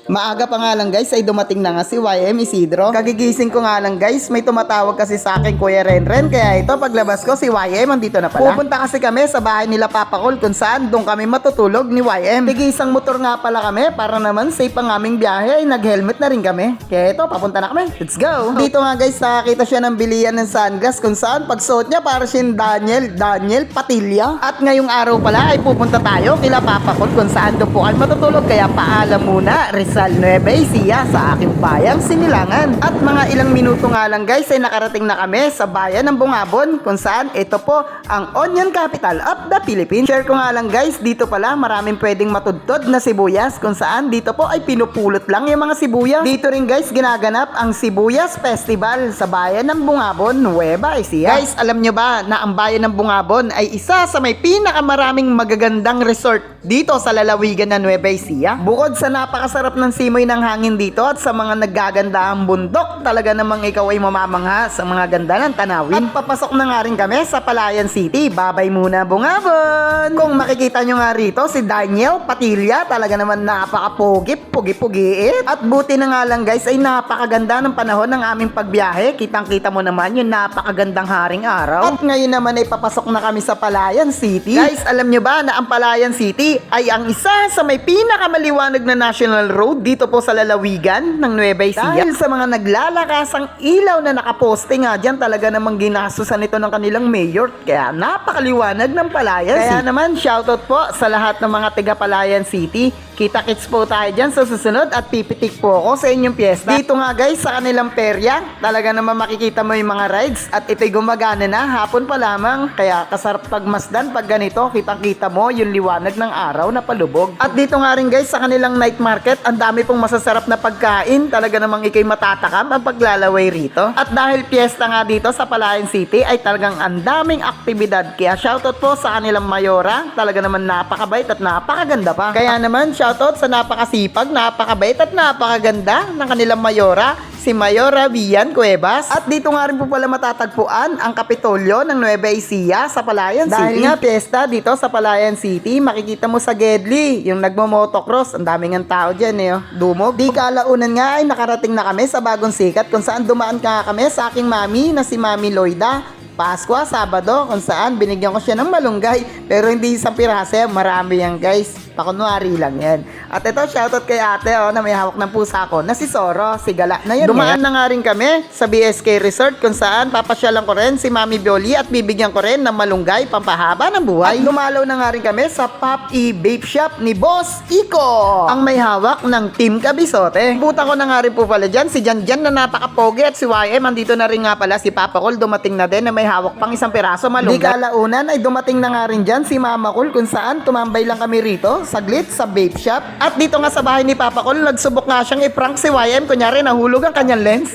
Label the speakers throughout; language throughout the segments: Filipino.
Speaker 1: Maaga pa nga lang guys ay dumating na nga si YM Isidro. Kagigising ko nga lang guys, may tumatawag kasi sa akin Kuya Renren. Kaya ito paglabas ko si YM andito na pala. Pupunta kasi kami sa bahay nila Papa Col kung saan doon kami matutulog ni YM. Tigisang motor nga pala kami para naman safe ang aming biyahe ay nag-helmet na rin kami. Kaya ito papunta na kami. Let's go! Dito nga guys nakakita siya ng bilian ng sunglass kung saan pagsuot niya para siyang Daniel Patilla. At ngayong araw pala ay pupunta tayo kila Papa Col kung saan doon po ay matutulog. Kaya paalam muna Rizal Nueva Ecija sa aking bayang Sinilangan. At mga ilang minuto nga lang guys ay nakarating na kami sa bayan ng Bungabon kung saan ito po ang onion capital of the Philippines. Share ko nga lang guys, dito pala maraming pwedeng matudtod na sibuyas kung saan dito po ay pinupulot lang yung mga sibuyas. Dito rin guys ginaganap ang Sibuyas Festival sa bayan ng Bungabon, Nueva Ecija. Guys, alam nyo ba na ang bayan ng Bungabon ay isa sa may pinakamaraming magagandang resort dito sa lalawigan ng Nueva Ecija? Bukod sa napakasarap ng simoy ng hangin dito at sa mga naggaganda ang bundok, talaga namang ikaw ay mamamangha sa mga ganda ng tanawin. At papasok na nga rin kami sa Palayan City. Babay muna Bungabon! Kung makikita nyo nga rito si Daniel Patilla, talaga naman napakapogi, pugi-pugiit. At buti na nga lang guys ay napakaganda ng panahon ng aming pagbiyahe. Kitang-kita mo naman yung napakagandang haring araw. At ngayon naman ay papasok na kami sa Palayan City. Guys, alam nyo ba na ang Palayan City ay ang isa sa may pinakamaliwanag na national road dito po sa lalawigan ng Nueva Ecija. Dahil sa mga naglalakasang ilaw na nakaposte nga dyan, talaga namang ginasusan ito ng kanilang mayor. Kaya napakaliwanag ng Palayan City. Kaya naman shoutout po sa lahat ng mga taga Palayan City. Kita-kits po tayo dyan sa susunod at pipitik po ako sa inyong piyesta. Dito nga guys sa kanilang perya, talaga naman makikita mo yung mga rides at ito'y gumagana na hapon pa lamang. Kaya kasarap pagmasdan pag ganito, kitang-kita mo yung liwanag ng araw na palubog. At dito nga rin guys sa kanilang night market, ang dami pong masasarap na pagkain. Talaga namang ikay matatakam ang paglalaway rito. At dahil piyesta nga dito sa Palayan City ay talagang ang daming aktibidad. Kaya shoutout po sa kanilang mayora. Talaga naman napakabait at napakaganda pa. Kaya naman shoutout sa napakasipag, napakabait at napakaganda ng kanilang mayora, si Mayora Vian Cuevas. At dito nga rin po pala matatagpuan ang Kapitolyo ng Nueva Ecija sa Palayan City. Dahil nga piyesta dito sa Palayan City, makikita mo sa Gedli, yung nagmo-motocross, ang daming ang tao dyan eh, dumog. Di kalaunan nga ay nakarating na kami sa Bagong Sikat kung saan dumaan ka kami sa aking mami na si Mami Loida. Paskwa, Sabado, kung saan binigyan ko siya ng malunggay. Pero hindi isang pirase, marami yan guys. Pakunwari lang yan. At ito, shoutout kay ate na may hawak ng pusa ko na si Soro, si Gala na yan. Dumaan na nga rin kami sa BSK Resort kung saan papasyalan ko rin si Mami Bioli at bibigyan ko rin ng malunggay pampahaba ng buhay. At dumalaw na nga rin kami sa Pop E Vape Shop ni Boss Iko, ang may hawak ng Team Kabisote. Puta ko na nga rin po pala dyan si Janjan na napakapogi at si YM. Andito na rin nga pala si Papa Col, dumating na din na may hawak pang isang piraso malunggay. Di kalaunan ay dumating na nga rin dyan si Mama Col kung saan tumambay lang kami rito saglit sa vape shop. At dito nga sa bahay ni Papa Col, nagsubok nga siyang i-prank si YM. Kunyari nahulog ang kanyang lens.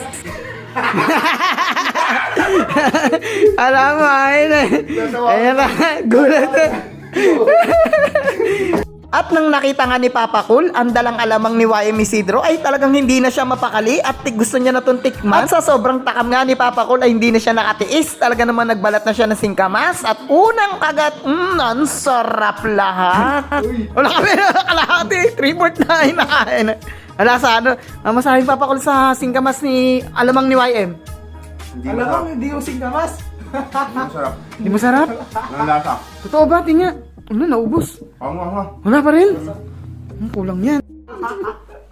Speaker 1: Alam mo, ayun na, gulat. At nang nakita nga ni Papa Col, ang dalang alamang ni YM Isidro ay talagang hindi na siya mapakali at gusto niya na itong tikman. At sa sobrang takam nga ni Papa Col ay hindi na siya nakatiis. Talaga naman nagbalat na siya ng singkamas at unang kagat, ang sarap lahat. Wala kami kalahati, 3/4 na inakain. Wala sa ano, masahin Papa Col sa singkamas ni alamang ni YM. Alamang, hindi yung singkamas.
Speaker 2: Hindi masarap.
Speaker 1: Hindi masarap?
Speaker 2: Ang lasa.
Speaker 1: Totoo ba? Tingnan. Ano, naubos? Wala pa rin? Kulang yan.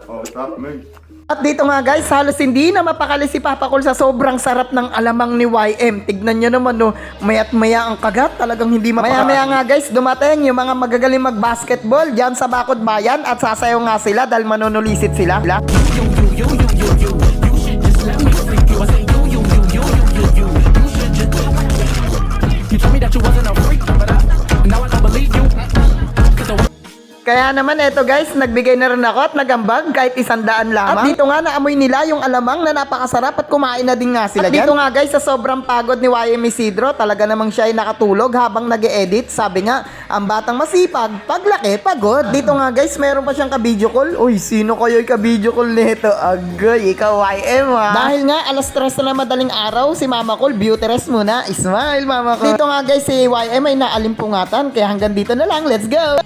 Speaker 2: Oh, stop, man.
Speaker 1: At dito nga guys, halos hindi na mapakali si Papa Col sa sobrang sarap ng alamang ni YM. Tignan nyo naman no, maya't maya ang kagat, talagang hindi mapakali. Maya nga guys, dumating yung mga magagaling mag-basketball dyan sa Bakod Bayan at sasayaw nga sila dahil manunulisit sila. Kaya naman eto guys, nagbigay na rin ako at nagambag kahit 100 lamang. At dito nga naamoy nila yung alamang na napakasarap at kumain na din nga sila dyan. At dito nga guys, sa sobrang pagod ni YM Isidro, talaga namang siya ay nakatulog habang nag-e-edit. Sabi nga, ang batang masipag, paglaki, pagod. Dito nga guys, meron pa siyang ka-video call. Uy, sino kayo'y ka-video call nito? Agay, ikaw YM ha. Dahil nga, alas 3 na madaling araw, si Mama Col, beauty rest muna. Smile Mama Col. Dito nga guys, si YM ay naalimpungatan. Kaya hanggang dito na lang, let's go!